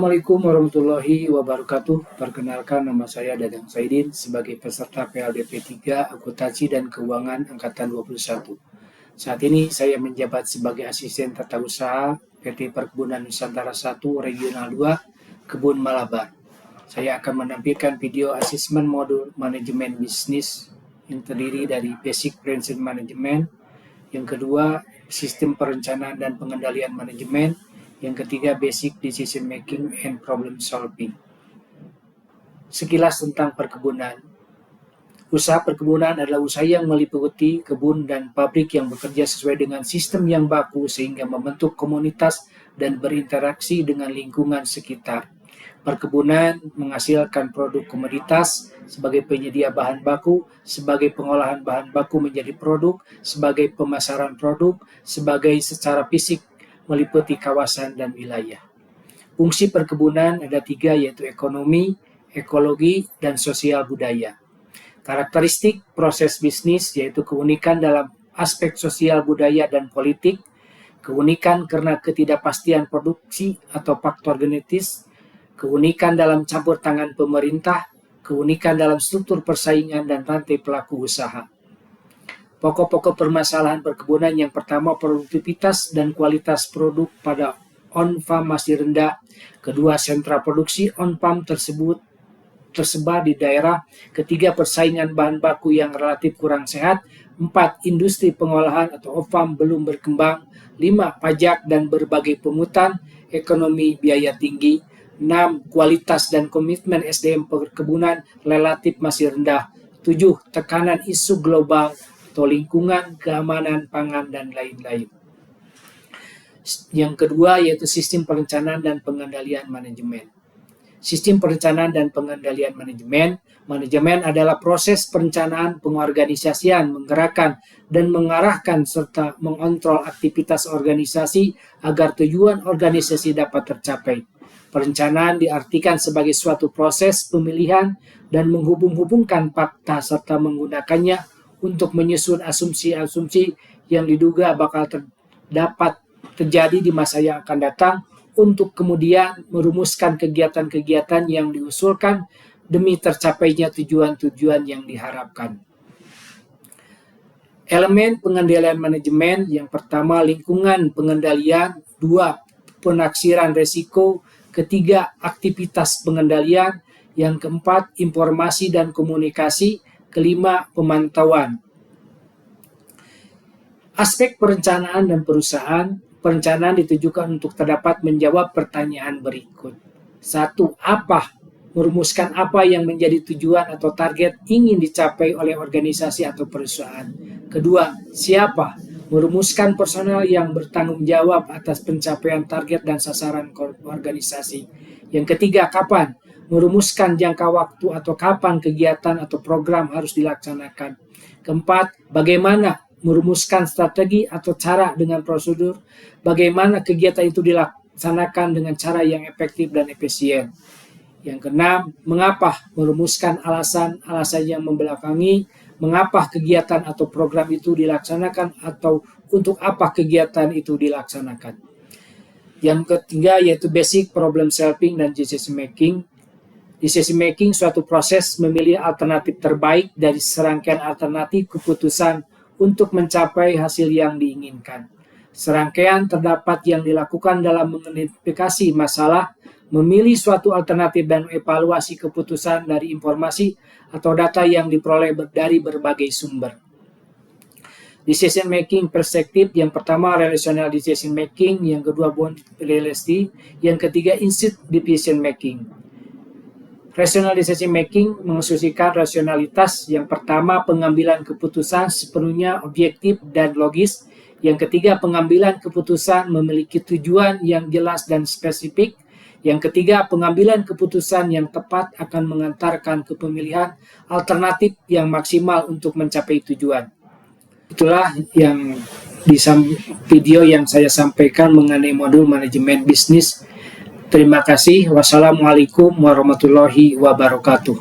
Assalamualaikum warahmatullahi wabarakatuh. Perkenalkan, nama saya Dadang Saidin sebagai peserta PLDP 3 Akuntansi dan Keuangan Angkatan 21. Saat ini saya menjabat sebagai Asisten Tata Usaha PT Perkebunan Nusantara 1 Regional 2 Kebun Malabar. Saya akan menampilkan video asesmen modul manajemen bisnis yang terdiri dari Basic Principle Management, yang kedua Sistem Perencanaan dan Pengendalian Manajemen, yang ketiga, Basic Decision Making and Problem Solving. Sekilas tentang perkebunan. Usaha perkebunan adalah usaha yang meliputi kebun dan pabrik yang bekerja sesuai dengan sistem yang baku sehingga membentuk komunitas dan berinteraksi dengan lingkungan sekitar. Perkebunan menghasilkan produk komoditas sebagai penyedia bahan baku, sebagai pengolahan bahan baku menjadi produk, sebagai pemasaran produk, sebagai secara fisik meliputi kawasan dan wilayah. Fungsi perkebunan ada 3, yaitu ekonomi, ekologi, dan sosial budaya. Karakteristik proses bisnis yaitu keunikan dalam aspek sosial budaya dan politik, keunikan karena ketidakpastian produksi atau faktor genetis, keunikan dalam campur tangan pemerintah, keunikan dalam struktur persaingan dan rantai pelaku usaha. Pokok-pokok permasalahan perkebunan yang pertama, produktivitas dan kualitas produk pada on-farm masih rendah. Kedua, sentra produksi on-farm tersebut tersebar di daerah. Ketiga, persaingan bahan baku yang relatif kurang sehat. 4, industri pengolahan atau off-farm belum berkembang. 5, pajak dan berbagai pungutan, ekonomi biaya tinggi. 6, kualitas dan komitmen SDM perkebunan relatif masih rendah. 7, tekanan isu global atau lingkungan, keamanan pangan, dan lain-lain. Yang kedua yaitu sistem perencanaan dan pengendalian manajemen. Sistem perencanaan dan pengendalian manajemen. Manajemen adalah proses perencanaan, pengorganisasian, menggerakkan, dan mengarahkan serta mengontrol aktivitas organisasi agar tujuan organisasi dapat tercapai. Perencanaan diartikan sebagai suatu proses pemilihan dan menghubung-hubungkan fakta serta menggunakannya untuk menyusun asumsi-asumsi yang diduga bakal dapat terjadi di masa yang akan datang untuk kemudian merumuskan kegiatan-kegiatan yang diusulkan demi tercapainya tujuan-tujuan yang diharapkan. Elemen pengendalian manajemen yang pertama, lingkungan pengendalian. 2, penaksiran risiko. Ketiga, aktivitas pengendalian. Yang keempat, informasi dan komunikasi. Kelima, pemantauan. Aspek perencanaan dan perusahaan. Perencanaan ditujukan untuk dapat menjawab pertanyaan berikut. 1. Apa? Merumuskan apa yang menjadi tujuan atau target ingin dicapai oleh organisasi atau perusahaan. Kedua, siapa? Merumuskan personel yang bertanggung jawab atas pencapaian target dan sasaran organisasi. Yang ketiga, kapan? Merumuskan jangka waktu atau kapan kegiatan atau program harus dilaksanakan. Keempat, bagaimana? Merumuskan strategi atau cara dengan prosedur. Bagaimana kegiatan itu dilaksanakan dengan cara yang efektif dan efisien. Yang keenam, mengapa? Merumuskan alasan-alasan yang membelakangi mengapa kegiatan atau program itu dilaksanakan atau untuk apa kegiatan itu dilaksanakan. Yang ketiga yaitu basic problem solving dan decision making. Decision making suatu proses memilih alternatif terbaik dari serangkaian alternatif keputusan untuk mencapai hasil yang diinginkan. Serangkaian terdapat yang dilakukan dalam mengidentifikasi masalah, memilih suatu alternatif dan evaluasi keputusan dari informasi atau data yang diperoleh dari berbagai sumber. Decision making perspektif, yang pertama relational decision making, yang kedua bond reality, yang ketiga instant decision making. Rational decision making mengasumsikan rasionalitas. Yang pertama, pengambilan keputusan sepenuhnya objektif dan logis. Yang ketiga, pengambilan keputusan memiliki tujuan yang jelas dan spesifik. Yang ketiga, pengambilan keputusan yang tepat akan mengantarkan ke pemilihan alternatif yang maksimal untuk mencapai tujuan. Itulah yang di video yang saya sampaikan mengenai modul manajemen bisnis. Terima kasih. Wassalamualaikum warahmatullahi wabarakatuh.